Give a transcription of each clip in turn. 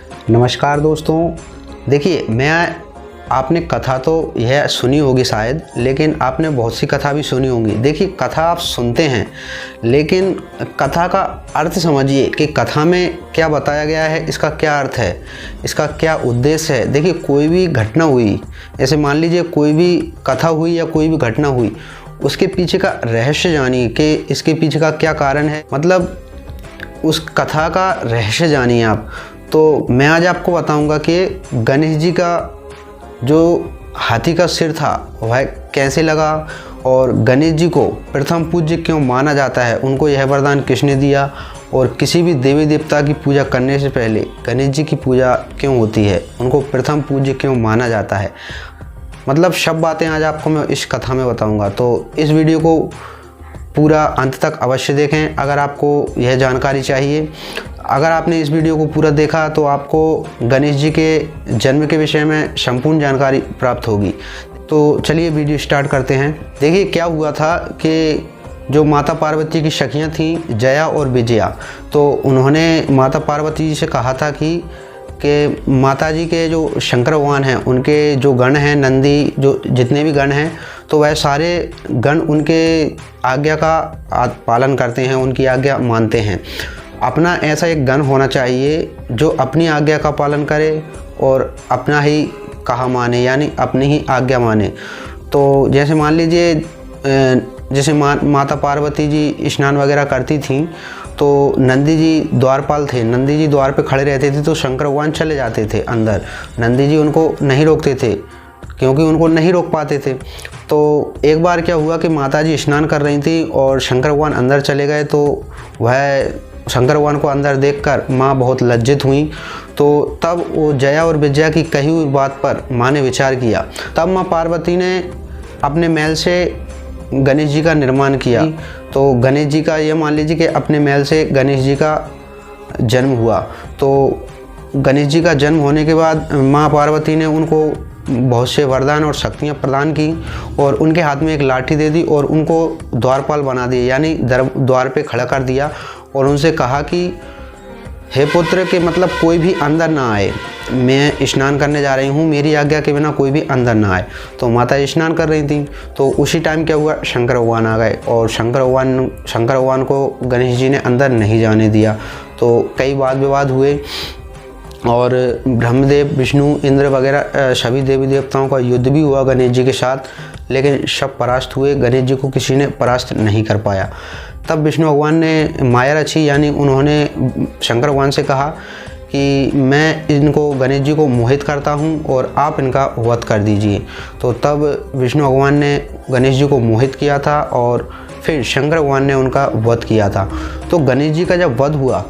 नमस्कार दोस्तों। देखिए आपने कथा तो यह सुनी होगी शायद, लेकिन आपने बहुत सी कथा भी सुनी होंगी। देखिए कथा आप सुनते हैं, लेकिन कथा का अर्थ समझिए कि कथा में क्या बताया गया है, इसका क्या अर्थ है, इसका क्या उद्देश्य है। देखिए कोई भी घटना हुई, जैसे मान लीजिए कोई भी कथा हुई या कोई भी घटना हुई, उसके पीछे का रहस्य जानिए कि इसके पीछे का क्या कारण है, मतलब उस कथा का रहस्य जानिए आप। तो मैं आज आपको बताऊंगा कि गणेश जी का जो हाथी का सिर था वह कैसे लगा, और गणेश जी को प्रथम पूज्य क्यों माना जाता है, उनको यह वरदान किसने दिया, और किसी भी देवी देवता की पूजा करने से पहले गणेश जी की पूजा क्यों होती है, उनको प्रथम पूज्य क्यों माना जाता है। मतलब सब बातें आज आपको मैं इस कथा में बताऊंगा। तो इस वीडियो को पूरा अंत तक अवश्य देखें अगर आपको यह जानकारी चाहिए। अगर आपने इस वीडियो को पूरा देखा तो आपको गणेश जी के जन्म के विषय में संपूर्ण जानकारी प्राप्त होगी। तो चलिए वीडियो स्टार्ट करते हैं। देखिए क्या हुआ था कि जो माता पार्वती की सखियां थीं जया और विजया, तो उन्होंने माता पार्वती जी से कहा था कि माता जी के जो शंकर भगवान हैं, उनके जो गण हैं, नंदी, जो जितने भी गण हैं, तो वह सारे गण उनके आज्ञा का पालन करते हैं, उनकी आज्ञा मानते हैं। अपना ऐसा एक गण होना चाहिए जो अपनी आज्ञा का पालन करे और अपना ही कहा माने, यानी अपनी ही आज्ञा माने। तो जैसे मान लीजिए जैसे माता पार्वती जी स्नान वगैरह करती थीं, तो नंदी जी द्वारपाल थे, नंदी जी द्वार पे खड़े रहते थे, तो शंकर भगवान चले जाते थे अंदर। नंदी जी उनको नहीं रोकते थे क्योंकि उनको नहीं रोक पाते थे। तो एक बार क्या हुआ कि माता जी स्नान कर रही थी और शंकर भगवान अंदर चले गए, तो वह शंकर भगवान को अंदर देखकर माँ बहुत लज्जित हुई। तो तब वो जया और विजया की कही हुई बात पर माँ ने विचार किया। तब माँ पार्वती ने अपने महल से गणेश जी का निर्माण किया। तो गणेश जी का ये मान लीजिए कि अपने महल से गणेश जी का जन्म हुआ। तो गणेश जी का जन्म होने के बाद माँ पार्वती ने उनको बहुत से वरदान और शक्तियाँ प्रदान की, और उनके हाथ में एक लाठी दे दी और उनको द्वारपाल बना दिया, यानी द्वार पे खड़ा कर दिया, और उनसे कहा कि हे पुत्र के मतलब कोई भी अंदर ना आए, मैं स्नान करने जा रही हूँ, मेरी आज्ञा के बिना कोई भी अंदर ना आए। तो माता स्नान कर रही थी, तो उसी टाइम क्या हुआ, शंकर भगवान आ गए, और शंकर भगवान को गणेश जी ने अंदर नहीं जाने दिया। तो कई वाद विवाद हुए और ब्रह्मदेव, विष्णु, इंद्र वगैरह सभी देवी देवताओं का युद्ध भी हुआ गणेश जी के साथ, लेकिन सब परास्त हुए। गणेश जी को किसी ने परास्त नहीं कर पाया। तब विष्णु भगवान ने माया रची, यानी उन्होंने शंकर भगवान से कहा कि मैं इनको गणेश जी को मोहित करता हूँ और आप इनका वध कर दीजिए। तो तब विष्णु भगवान ने गणेश जी को मोहित किया था और फिर शंकर भगवान ने उनका वध किया था। तो गणेश जी का जब वध हुआ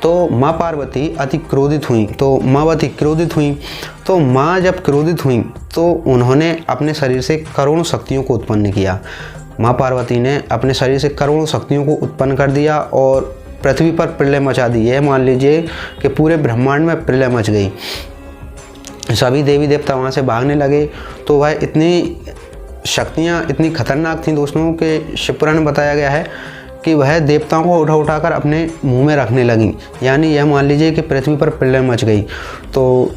तो माँ पार्वती अति क्रोधित हुई। तो माँ जब क्रोधित हुई तो उन्होंने अपने शरीर से करोड़ों शक्तियों को उत्पन्न किया। माँ पार्वती ने अपने शरीर से करोड़ों शक्तियों को उत्पन्न कर दिया और पृथ्वी पर प्रलय मचा दी। यह मान लीजिए कि पूरे ब्रह्मांड में प्रलय मच गई। सभी देवी देवता वहाँ से भागने लगे। तो वह इतनी शक्तियाँ इतनी खतरनाक थीं दोस्तों कि शिवपुराण में बताया गया है कि वह देवताओं को उठाकर अपने मुंह में रखने लगी। यानी यह मान लीजिए कि पृथ्वी पर प्रलय मच गई। तो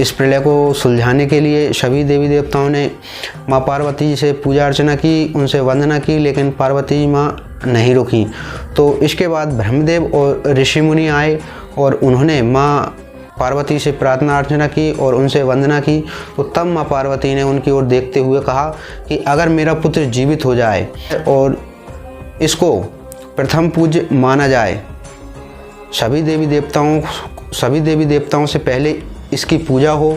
इस प्रलय को सुलझाने के लिए सभी देवी देवताओं ने माँ पार्वती जी से पूजा अर्चना की, उनसे वंदना की, लेकिन पार्वती माँ नहीं रुकी। तो इसके बाद ब्रह्मदेव और ऋषि मुनि आए और उन्होंने माँ पार्वती से प्रार्थना अर्चना की और उनसे वंदना की। तो तब माँ पार्वती ने उनकी ओर देखते हुए कहा कि अगर मेरा पुत्र जीवित हो जाए और इसको प्रथम पूज्य माना जाए, सभी देवी देवताओं से पहले इसकी पूजा हो,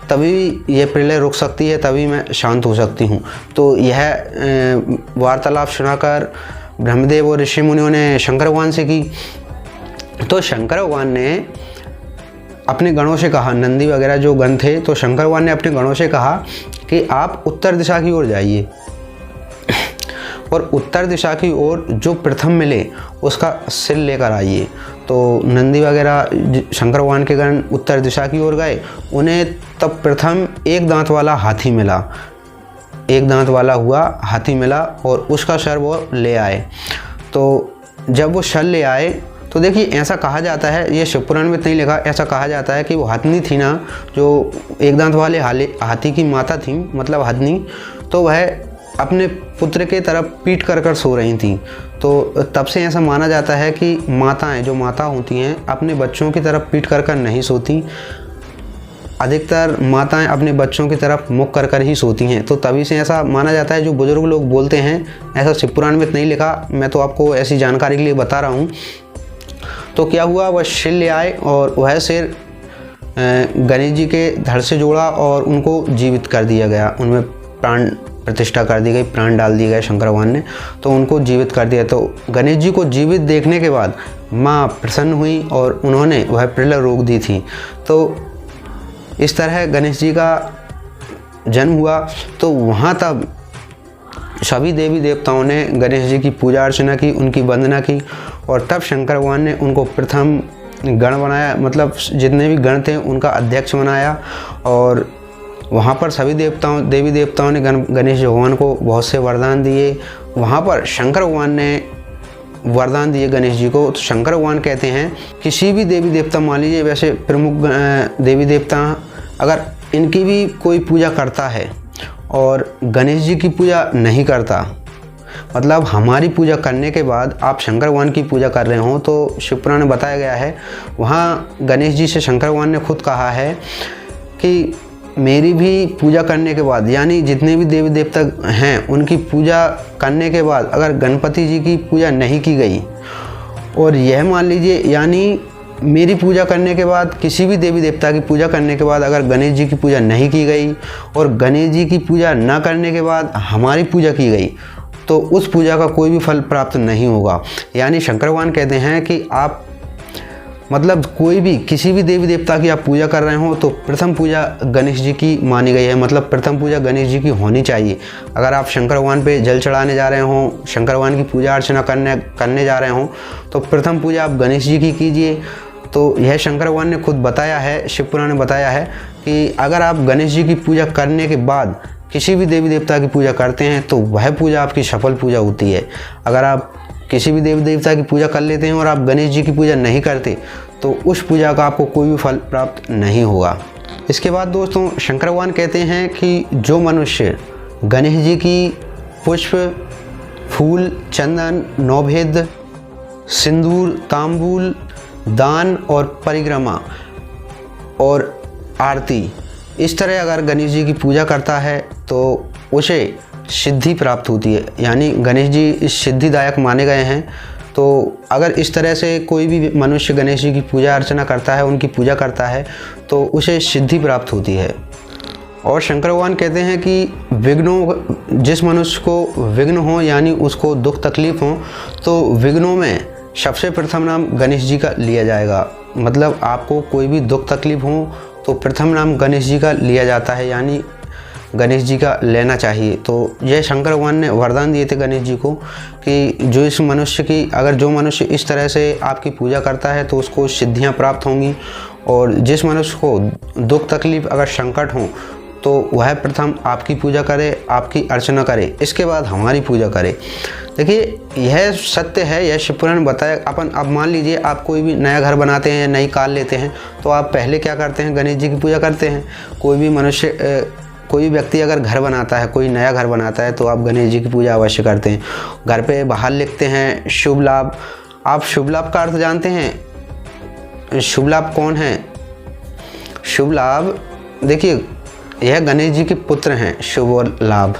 तभी यह प्रलय रुक सकती है, तभी मैं शांत हो सकती हूँ। तो यह वार्तालाप सुनाकर ब्रह्मदेव और ऋषि मुनियों ने शंकर भगवान से की। तो शंकर भगवान ने अपने गणों से कहा, नंदी वगैरह जो गण थे, तो शंकर भगवान ने अपने गणों से कहा कि आप उत्तर दिशा की ओर जाइए और उत्तर दिशा की ओर जो प्रथम मिले उसका सिर लेकर आइए। तो नंदी वगैरह शंकर भगवान के गण उत्तर दिशा की ओर गए। उन्हें तब प्रथम एक दांत वाला हाथी मिला, एक दांत वाला हुआ हाथी मिला और उसका सर वो ले आए। तो जब वो सर ले आए तो देखिए ऐसा कहा जाता है, ये शिवपुराण में नहीं लिखा, ऐसा कहा जाता है कि वो हथनी थी ना, जो एक दांत वाले हाथी की माता थी, मतलब हथनी, तो वह अपने पुत्र के तरफ पीट कर सो रही थी। तो तब से ऐसा माना जाता है कि माताएं, जो माता होती हैं, अपने बच्चों की तरफ पीट कर नहीं सोती। अधिकतर माताएं अपने बच्चों की तरफ मुख कर ही सोती हैं। तो तभी से ऐसा माना जाता है, जो बुजुर्ग लोग बोलते हैं, ऐसा शिवपुराण में नहीं लिखा, मैं तो आपको ऐसी जानकारी के लिए बता रहा हूँ। तो क्या हुआ, वह शेर ले आए और वह शेर गणेश जी के धड़ से जोड़ा और उनको जीवित कर दिया गया, उनमें प्राण प्रतिष्ठा कर दी गई, प्राण डाल दिए गए शंकर भगवान ने, तो उनको जीवित कर दिया। तो गणेश जी को जीवित देखने के बाद माँ प्रसन्न हुई और उन्होंने वह प्रलय रोक दी थी। तो इस तरह गणेश जी का जन्म हुआ। तो वहाँ तब सभी देवी देवताओं ने गणेश जी की पूजा अर्चना की, उनकी वंदना की, और तब शंकर भगवान ने उनको प्रथम गण बनाया, मतलब जितने भी गण थे उनका अध्यक्ष बनाया। और वहाँ पर सभी देवी देवताओं ने गणेश भगवान को बहुत से वरदान दिए। वहाँ पर शंकर भगवान ने वरदान दिए गणेश जी को। तो शंकर भगवान कहते हैं, किसी भी देवी देवता, मान लीजिए वैसे प्रमुख देवी देवता, अगर इनकी भी कोई पूजा करता है और गणेश जी की पूजा नहीं करता, मतलब हमारी पूजा करने के बाद आप शंकर भगवान की पूजा कर रहे हो, तो शिवपुराण में बताया गया है, वहाँ गणेश जी से शंकर भगवान ने खुद कहा है कि मेरी भी पूजा करने के बाद, यानी जितने भी देवी देवता हैं उनकी पूजा करने के बाद अगर गणपति जी की पूजा नहीं की गई, और यह मान लीजिए यानी मेरी पूजा करने के बाद, किसी भी देवी देवता की पूजा करने के बाद अगर गणेश जी की पूजा नहीं की गई और गणेश जी की पूजा न करने के बाद हमारी पूजा की गई, तो उस पूजा का कोई भी फल प्राप्त नहीं होगा। यानी शंकर भगवान कहते हैं कि आप, मतलब कोई भी किसी भी देवी देवता की आप पूजा कर रहे हो तो प्रथम पूजा गणेश जी की मानी गई है, मतलब प्रथम पूजा गणेश जी की होनी चाहिए। अगर आप शंकर भगवान पे जल चढ़ाने जा रहे हो, शंकर भगवान की पूजा अर्चना करने जा रहे हो, तो प्रथम पूजा आप गणेश जी की कीजिए। तो यह शंकर भगवान ने खुद बताया है, शिवपुराण ने बताया है कि अगर आप गणेश जी की पूजा करने के बाद किसी भी देवी देवता की पूजा करते हैं तो वह पूजा आपकी सफल पूजा होती है। अगर आप किसी भी देवी देवता की पूजा कर लेते हैं और आप गणेश जी की पूजा नहीं करते, तो उस पूजा का आपको कोई भी फल प्राप्त नहीं होगा। इसके बाद दोस्तों शंकर भगवान कहते हैं कि जो मनुष्य गणेश जी की पुष्प, फूल, चंदन, नौभेद, सिंदूर, तांबूल, दान और परिक्रमा और आरती, इस तरह अगर गणेश जी की पूजा करता है तो उसे सिद्धि प्राप्त होती है। यानी गणेश जी इस सिद्धिदायक माने गए हैं। तो अगर इस तरह से कोई भी मनुष्य गणेश जी की पूजा अर्चना करता है, उनकी पूजा करता है, तो उसे सिद्धि प्राप्त होती है। और शंकर भगवान कहते हैं कि विघ्नों, जिस मनुष्य को विघ्न हो, यानी उसको दुख तकलीफ हो, तो विघ्नों में सबसे प्रथम नाम गणेश जी का लिया जाएगा। मतलब आपको कोई भी दुख तकलीफ हो तो प्रथम नाम गणेश जी का लिया जाता है, यानी गणेश जी का लेना चाहिए। तो यह शंकर भगवान ने वरदान दिए थे गणेश जी को कि जो इस मनुष्य की, अगर जो मनुष्य इस तरह से आपकी पूजा करता है तो उसको सिद्धियां प्राप्त होंगी, और जिस मनुष्य को दुख तकलीफ अगर संकट हो तो वह प्रथम आपकी पूजा करे, आपकी अर्चना करे, इसके बाद हमारी पूजा करे। देखिए यह सत्य है, यह शिवपुराण बताया। अपन अब मान लीजिए आप कोई भी नया घर बनाते हैं या नई कार लेते हैं, तो आप पहले क्या करते हैं, गणेश जी की पूजा करते हैं। कोई भी मनुष्य, कोई भी व्यक्ति अगर घर बनाता है, कोई नया घर बनाता है, तो आप गणेश जी की पूजा अवश्य करते हैं। घर पे बाहर लिखते हैं शुभ लाभ। आप शुभ लाभ का अर्थ जानते हैं? शुभ लाभ कौन है? शुभ लाभ, देखिए यह गणेश जी के पुत्र हैं, शुभ और लाभ।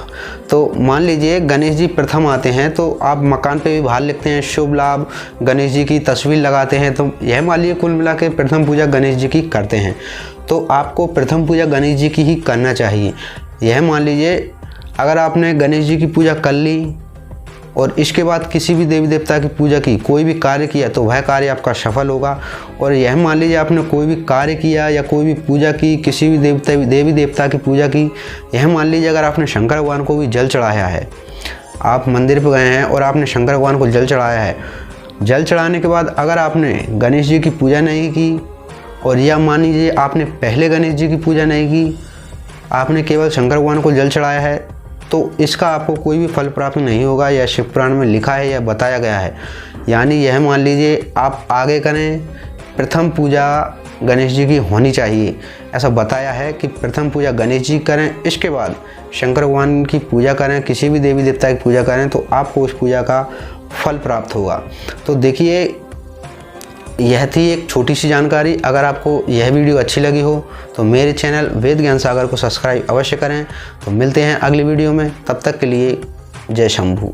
तो मान लीजिए गणेश जी प्रथम आते हैं, तो आप मकान पे भी बाहर लिखते हैं शुभ लाभ, गणेश जी की तस्वीर लगाते हैं। तो यह मान लीजिए कुल मिला के प्रथम पूजा गणेश जी की करते हैं। तो आपको प्रथम पूजा गणेश जी की ही करना चाहिए। यह मान लीजिए अगर आपने गणेश जी की पूजा कर ली और इसके बाद किसी भी देवी देवता की पूजा की, कोई भी कार्य किया, तो वह कार्य आपका सफल होगा। और यह मान लीजिए आपने कोई भी कार्य किया या कोई भी पूजा की, किसी भी देवी देवता की पूजा की, यह मान लीजिए अगर आपने शंकर भगवान को भी जल चढ़ाया है, आप मंदिर पर गए हैं और आपने शंकर भगवान को जल चढ़ाया है, जल चढ़ाने के बाद अगर आपने गणेश जी की पूजा नहीं की, और या मान लीजिए आपने पहले गणेश जी की पूजा नहीं की, आपने केवल शंकर भगवान को जल चढ़ाया है, तो इसका आपको कोई भी फल प्राप्त नहीं होगा। यह शिवपुराण में लिखा है या बताया गया है। यानी यह मान लीजिए आप आगे करें, प्रथम पूजा गणेश जी की होनी चाहिए। ऐसा बताया है कि प्रथम पूजा गणेश जी करें, इसके बाद शंकर भगवान की पूजा करें, किसी भी देवी देवता की पूजा करें तो आपको उस पूजा का फल प्राप्त होगा। तो देखिए, यह थी एक छोटी सी जानकारी। अगर आपको यह वीडियो अच्छी लगी हो तो मेरे चैनल वेद ज्ञान सागर को सब्सक्राइब अवश्य करें। तो मिलते हैं अगली वीडियो में, तब तक के लिए जय शंभू।